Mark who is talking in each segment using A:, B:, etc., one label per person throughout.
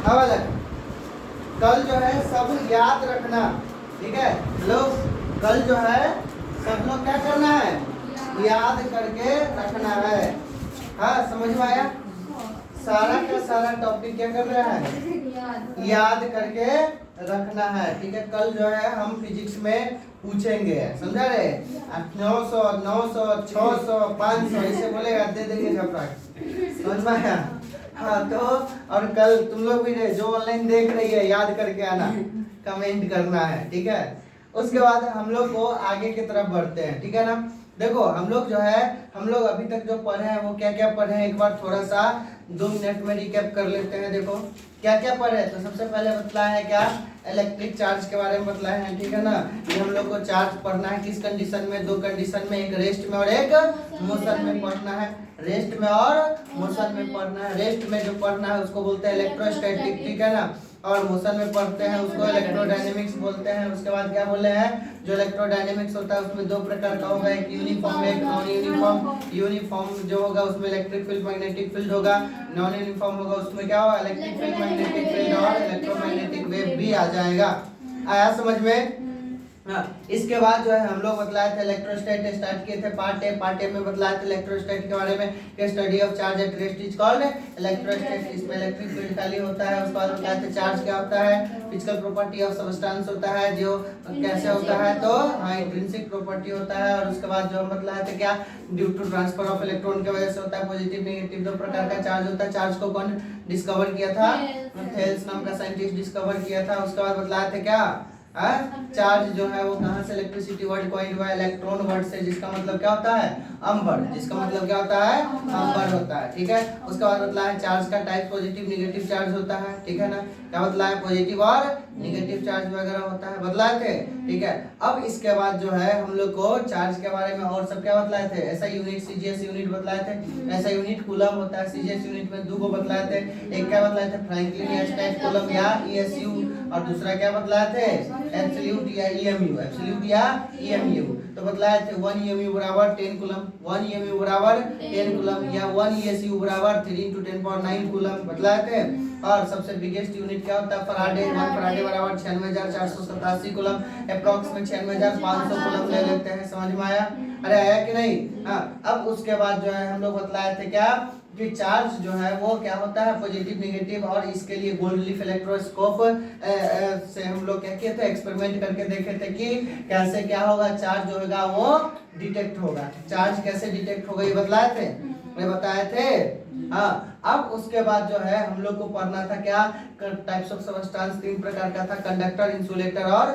A: अब अलग कल जो है सब याद रखना, ठीक है लोग, कल जो है सब लोग क्या करना है, याद करके रखना है। हाँ समझ में आया, सारा का सारा टॉपिक क्या कर रहा है, याद करके रखना है, ठीक है। कल जो है हम फिजिक्स में पूछेंगे, समझा रहे, 900 900 600 500 ऐसे बोलेगा, दे देंगे झपरा, समझ में आया। हाँ तो और कल तुम लोग भी जो ऑनलाइन देख रही है याद करके आना, कमेंट करना है, ठीक है। उसके बाद हम लोग को आगे की तरफ बढ़ते हैं, ठीक है ना। देखो हम लोग जो है, हम लोग अभी तक जो पढ़े हैं वो क्या क्या पढ़े हैं, एक बार थोड़ा सा 2 मिनट में रिकैप कर लेते हैं। देखो क्या क्या पढ़े, तो सबसे पहले बतलाया है क्या, इलेक्ट्रिक चार्ज के बारे में बतलाया है, ठीक है ना। ये हम लोग को चार्ज पढ़ना है किस कंडीशन में, 2 कंडीशन में, एक रेस्ट में और एक मोशन में पढ़ना है। रेस्ट में और मोशन में पढ़ना है। रेस्ट में जो पढ़ना है उसको बोलते हैं इलेक्ट्रोस्टैटिक, ठीक है ना। और मोशन में पढ़ते हैं उसको इलेक्ट्रोडायनेमिक्स बोलते हैं। उसके बाद क्या बोले हैं, जो इलेक्ट्रोडायनेमिक्स होता है उसमें 2 प्रकार का होगा, एक यूनिफॉर्म एक नॉन यूनिफॉर्म। यूनिफॉर्म जो होगा उसमें इलेक्ट्रिक फील्ड मैग्नेटिक फील्ड होगा, नॉन यूनिफॉर्म होगा उसमें क्या होगा, इलेक्ट्रिक फील्ड मैग्नेटिक फील्ड और इलेक्ट्रोमैग्नेटिक वेव भी आ जाएगा। आया समझ में। हाँ इसके बाद जो है हम लोग बतलाए थे इलेक्ट्रोस्टैट, स्टार्ट किए थे पार्ट ए में बतलाए थे इलेक्ट्रोस्टैट के बारे में, कि study of charge at rest is called electrostat. इसमें इलेक्ट्रिक फील्ड खाली होता है। उसके बाद बतलाए थे चार्ज क्या होता है, फिजिकल प्रॉपर्टी ऑफ सब्सटेंस होता है, जो कैसे होता है, तो हाँ इंट्रिंसिक प्रॉपर्टी होता है। और उसके बाद जो हम बतलाए थे क्या, due to transfer of electron की वजह से होता है। पॉजिटिव नेगेटिव 2 प्रकार का चार्ज होता है। चार्ज को कौन डिस्कवर किया था, थेल्स नाम का साइंटिस्ट डिस्कवर किया था। उसके बाद बतलाए थे क्या, चार्ज जो है वो कहां से, इलेक्ट्रिसिटी वर्ड कॉइन्ड हुआ है इलेक्ट्रॉन वर्ड से, जिसका मतलब क्या होता है, अंबर, जिसका मतलब क्या होता है, अंबर होता है, ठीक है। उसके बाद बतला है चार्ज का टाइप, पॉजिटिव नेगेटिव चार्ज होता है, ठीक है ना। क्या बतला है, पॉजिटिव और नेगेटिव चार्ज वगैरह होता है, बतलाए थे, ठीक है। अब इसके बाद जो है हम लोग को चार्ज के बारे में और सब क्या बतलाए थे, ऐसा यूनिट सीजीएस यूनिट बतलाए थे। ऐसा यूनिट कूलम होता है, सीजीएस यूनिट में 2 को बतलाए थे। एक क्या बतलाए थे, फ्रैंकलिन एस्टेट कूलम या ईएसयू, और दूसरा क्या बतलाए थे, एब्सोल्यूट या ईएमयू, एब्सोल्यूट या ईएमयू। तो बतलाए थे 1 ईएमयू बराबर 10 कूलम, 1 ईएमयू बराबर 10 कूलम, या 1 ईएसयू बराबर 3 × 10⁹ कूलम बतलाए थे। और सबसे बिगेस्ट यूनिट क्या होता है, फराडे, 1 फराडे बराबर 96,487 कूलम, अप्रॉक्स में 96,500 कूलम ले लेते हैं, समझ में आया। अरे आया कि नहीं। हाँ अब उसके बाद जो है हम लोग बतलाए थे क्या, कि चार्ज जो है वो क्या होता है, पॉजिटिव नेगेटिव। और इसके लिए गोल्ड लीफ इलेक्ट्रोस्कोप से हम लोग क्या किए थे, एक्सपेरिमेंट करके देखे थे कि कैसे क्या होगा, चार्ज जो होगा वो डिटेक्ट होगा। चार्ज कैसे डिटेक्ट होगा ये बतलाए थे, ये बताए थे। हाँ अब उसके बाद जो है हम लोग को पढ़ना था क्या, टाइप्स ऑफ सब्सटेंस 3 प्रकार का था, कंडक्टर, इंसुलेटर और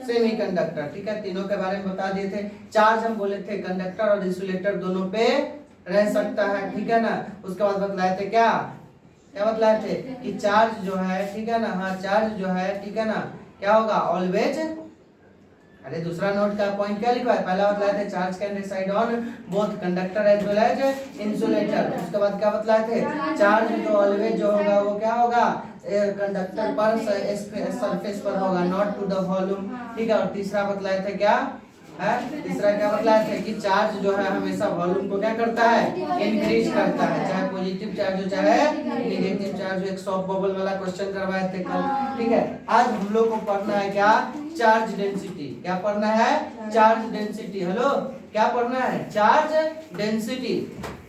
A: सेमीकंडक्टर, ठीक है। तीनों के बारे में बता दिए थे। चार्ज हम बोले थे कंडक्टर और इंसुलेटर दोनों पे रह सकता है, ठीक है ना। उसके बाद बतलाए थे क्या, क्या बतलाए थे, कि चार्ज जो है, ठीक है ना, हाँ चार्ज जो है, ठीक है ना, क्या होगा, ऑलवेज, अरे दूसरा नोट का पॉइंट क्या लिखा है, पहला बतलाए थे charge can reside on both conductor as well as insulator. उसके बाद क्या बतलाए थे, चार्ज जो ऑलवेज जो होगा वो क्या होगा, कंडक्टर पर सरफेस पर होगा, नॉट टू द वॉल्यूम, ठीक है। और तीसरा बतलाए थे क्या है, तीसरा क्या बतलाए थे, कि चार्ज जो है हमेशा वॉल्यूम को क्या करता है, इंक्रीज करता है, चाहे पॉजिटिव चार्ज हो चाहे नेगेटिव चार्ज हो। एक सॉफ्ट बबल वाला क्वेश्चन करवाए थे कल, ठीक है। आज हम लोग को पढ़ना है क्या, चार्ज डेंसिटी। क्या पढ़ना है, चार्ज डेंसिटी। हेलो क्या पढ़ना है, चार्ज डेंसिटी।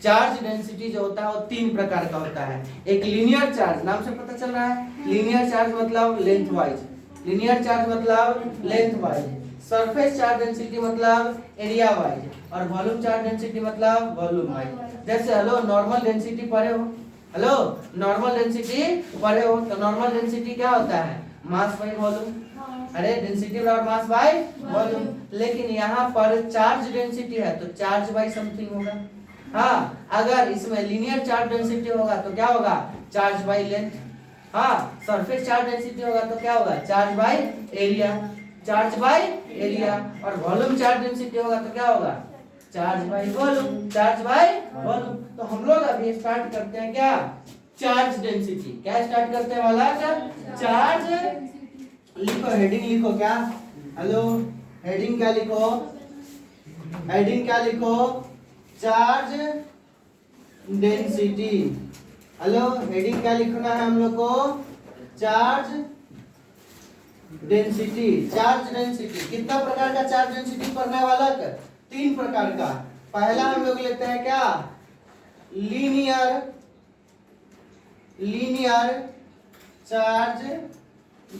A: चार्ज डेंसिटी जो होता है वो 3 प्रकार का होता है। एक लीनियर चार्ज, नाम से पता चल रहा है, लीनियर चार्ज मतलब लेंथ वाइज, लीनियर चार्ज मतलब length wise. Surface charge density मतलब एरिया वाइज, और वॉल्यूम चार्ज डेंसिटी मतलब वॉल्यूम वाइज। जैसे हेलो नॉर्मल डेंसिटी पढ़े हो, हेलो नॉर्मल डेंसिटी पढ़े हो, तो नॉर्मल डेंसिटी क्या होता है, मास बाय वॉल्यूम। अरे डेंसिटी बराबर मास बाय वॉल्यूम, लेकिन यहाँ पर चार्ज डेंसिटी है तो चार्ज बाय समथिंग होगा। हाँ अगर इसमें लीनियर चार्ज डेंसिटी होगा तो क्या होगा, चार्ज बाय लेंथ। हाँ सरफेस चार्ज डेंसिटी होगा तो क्या होगा, charge by area, charge by area. और वॉल्यूम चार्ज डेंसिटी होगा तो क्या होगा, charge by volume, charge by volume. तो हम लोग अभी स्टार्ट करते हैं क्या, चार्ज डेंसिटी। क्या स्टार्ट करते हैं वाला, चार्ज, लिखो हेडिंग लिखो क्या, हेलो हेडिंग क्या लिखो, हेडिंग क्या लिखो, चार्ज डेंसिटी। हेलो हेडिंग क्या लिखना है हम लोग को, चार्ज डेंसिटी। चार्ज डेंसिटी कितना प्रकार का चार्ज डेंसिटी पढ़ने वाला? 3 प्रकार का। पहला हम लोग लेते हैं क्या? Linear charge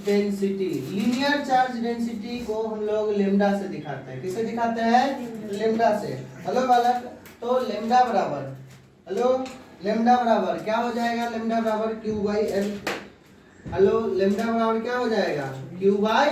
A: density. Linear charge density को हम लोग लेमडा से दिखाते हैं। किसे दिखाते हैं? लेमडा से। हेलो बालक, तो लेमडा बराबर, हेलो, लेमडा बराबर क्या हो जाएगा? लेमडा बराबर Q by L. Hello, lambda बराबर क्या हो जाएगा? Q by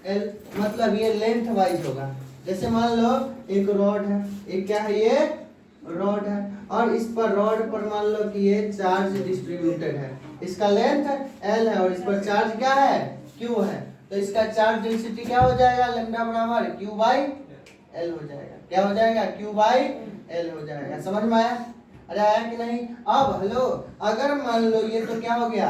A: L. मतलब ये लेंथ वाइज होगा। जैसे मान लो एक रॉड है, एक क्या है? ये रॉड है, और इस पर रॉड पर मान लो कि ये चार्ज डिस्ट्रीब्यूटेड है। इसका लेंथ एल है और इस पर चार्ज क्या है? क्यू है। तो इसका चार्ज डेंसिटी क्या हो जाएगा? लेमडा बराबर क्यू बाई एल हो जाएगा। क्या हो जाएगा? क्यू बाई एल हो जाएगा। समझ में आया? अरे आया कि नहीं? अब हेलो, अगर मान लो ये तो क्या हो गया?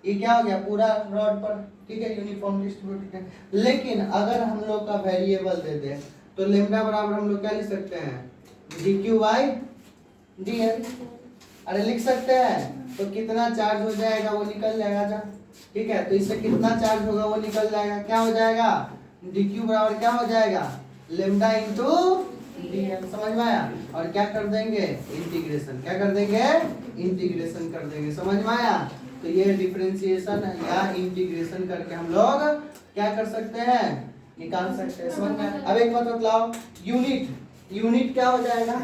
A: ये क्या हो गया? पूरा रॉड पर, ठीक है, यूनिफॉर्म डिस्ट्रीब्यूटेड है। लेकिन अगर हम लोग का वेरिएबल दे दे तो लेमडा बराबर हम लोग क्या लिख सकते हैं? D Q by D L. अरे लिख सकते हैं। तो कितना चार्ज हो जाएगा वो निकल जाएगा जा, ठीक है। तो इससे कितना चार्ज होगा वो निकल जाएगा। क्या हो जाएगा? डी क्यू बराबर क्या हो जाएगा? Lambda into D L. समझ में आया? और क्या कर देंगे? इंटीग्रेशन। क्या कर देंगे? इंटीग्रेशन कर देंगे। समझ में आया? तो ये डिफरेंशिएशन या इंटीग्रेशन करके हम लोग क्या कर सकते हैं? निकाल सकते हैं। समझ में आया? अब एक बात बतलाओ, यूनिट क्या हो जाएगा?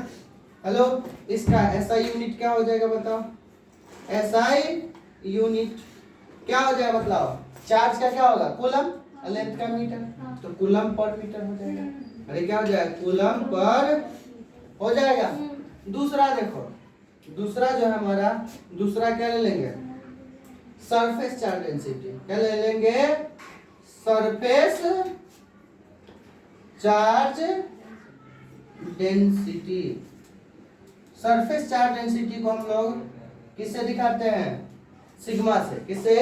A: हेलो, इसका एसआई यूनिट क्या हो जाएगा? बताओ, एसआई यूनिट क्या हो जाएगा? बतलाओ। चार्ज का क्या होगा? कूलम, लेंथ का मीटर, तो कूलम पर मीटर हो जाएगा। अरे क्या हो जाएगा? कूलम पर हो जाएगा। दूसरा देखो, दूसरा जो है हमारा, दूसरा क्या ले लेंगे? Surface charge density. क्या ले लेंगे? Surface charge density. Surface charge density को हम लोग किससे दिखाते हैं? सिग्मा से। किससे?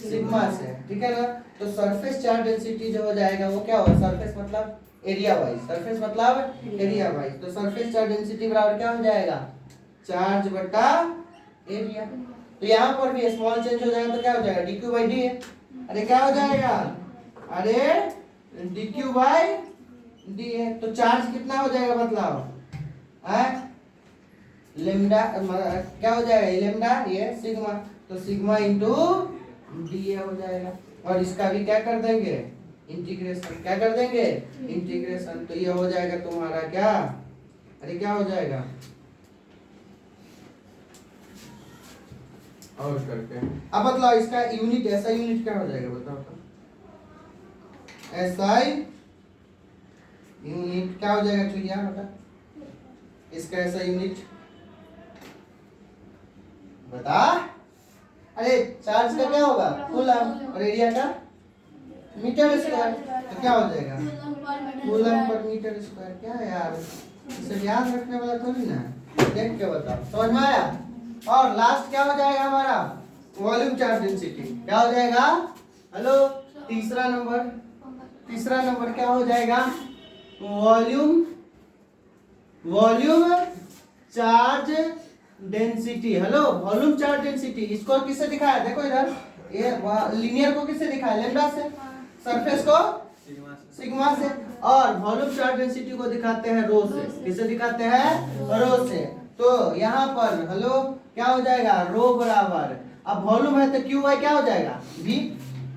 A: सिग्मा से, ठीक है ना। तो सरफेस चार्ज डेंसिटी जो हो जाएगा वो क्या होगा? सरफेस मतलब एरिया वाइज, सरफेस मतलब एरिया वाइज। तो सरफेस चार्ज डेंसिटी बराबर क्या हो जाएगा? चार्ज बटा एरिया। तो यहाँ पर भी स्मॉल चेंज हो जाएगा तो क्या हो जाएगा? डी क्यू बाई डी है। अरे क्या हो जाएगा? अरे डी क्यू बाई डी है। तो चार्ज कितना हो जाएगा? बतलाओ। लेमडा क्या हो जाएगा? ये लेमडा, ये सिग्मा, तो सिग्मा इंटू डी हो जाएगा। और इसका भी क्या कर देंगे? इंटीग्रेशन। क्या कर देंगे? इंटीग्रेशन। तो ये हो जाएगा तुम्हारा क्या? अरे क्या हो जाएगा? और करके अब बतलाओ, इसका यूनिट, ऐसा यूनिट क्या हो जाएगा? बताओ तो। एसआई यूनिट क्या हो जाएगा? चलिए बता, इसका ऐसा यूनिट बता। अरे चार्ज का क्या होगा? कूलम, और एरिया का मीटर स्क्वायर। तो क्या हो जाएगा? Coulomb per metre square. क्या है यार, इसे याद रखने वाला थोड़ी ना, देख के बताओ। समझ में आया? और लास्ट क्या हो जाएगा हमारा? Volume charge density. क्या हो जाएगा? हेलो, तीसरा नंबर क्या हो जाएगा? Volume charge density. Hello, volume charge density इसको किससे दिखाया? देखो इधर, ये लीनियर को किससे दिखाया? लेमडा से। सरफेस को सिग्मा से। और वॉल्यूम चार्ज डेंसिटी को दिखाते हैं रो से। किससे दिखाते हैं? रो से। तो यहाँ पर हेलो क्या हो जाएगा? रो बराबर, अब वॉल्यूम है तो क्यू बाई क्या हो जाएगा? V.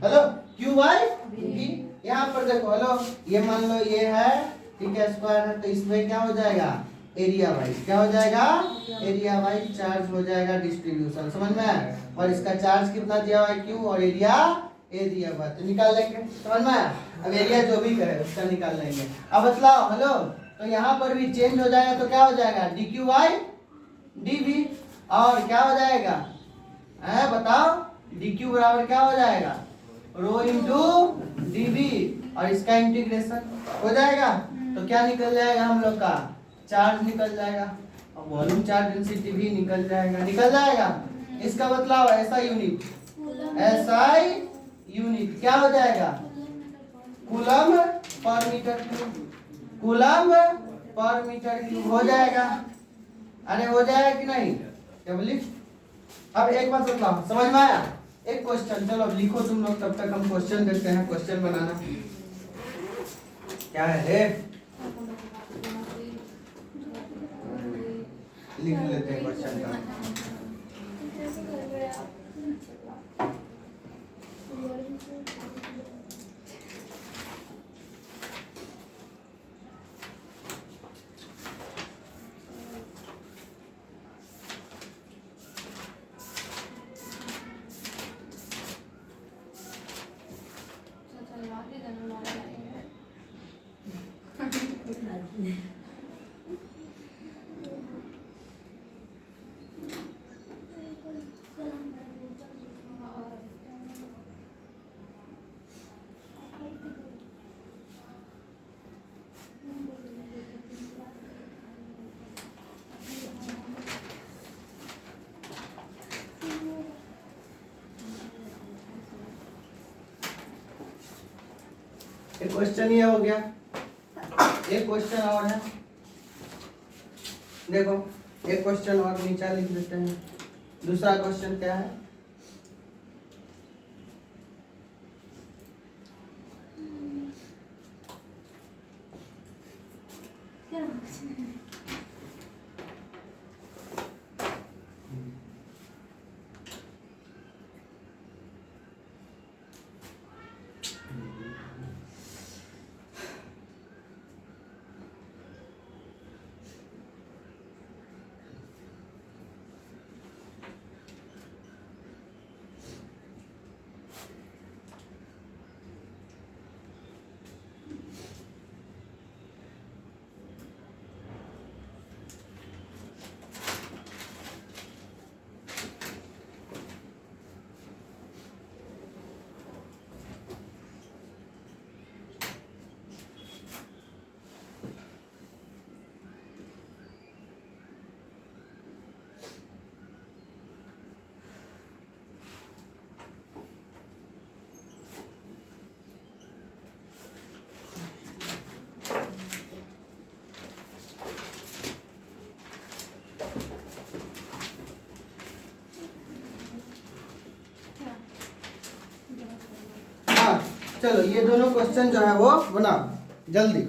A: Hello, Q by V. यहाँ पर देखो, हेलो, ये मान लो ये है, ठीक है, स्क्वायर है, तो इसमें क्या हो जाएगा? Area wise. क्या हो जाएगा? एरिया वाइज चार्ज हो जाएगा डिस्ट्रीब्यूशन। समझ में आया? और इसका चार्ज कितना दिया हुआ है? क्यू, और एरिया बात तो निकाल लेंगे। समझ में आया? अब एरिया जो भी कहे उसका निकाल लेंगे। अब बतलाओ, हेलो, तो यहाँ पर भी चेंज हो जाएगा तो क्या हो जाएगा? D Q by D V. और क्या हो जाएगा? बताओ, डी क्यू बराबर क्या हो जाएगा? Rho into D V. और इसका इंटीग्रेशन हो जाएगा तो क्या निकल जाएगा हम लोग का? चार्ज निकल जाएगा। और वॉल्यूम चार्ज डेंसिटी भी निकल जाएगा। इसका बतलाओ, ऐसा यूनिट क्या हो जाएगा? कूलम पर मीटर क्यूब हो जाएगा। अरे हो जाएगा कि नहीं? क्या बोली? अब एक बात बतलाओ, समझ में आया? एक क्वेश्चन, चलो अब लिखो तुम लोग, तब तक हम क्वेश्चन देखते हैं। क्वेश्चन बनाना क्या है रे, लिख लेते हैं क्वेश्चन का। एक क्वेश्चन ये हो गया, एक क्वेश्चन और है, देखो एक क्वेश्चन और नीचे लिख देते हैं। दूसरा क्वेश्चन क्या है, चलो ये दोनों क्वेश्चन जो है वो बनाओ जल्दी।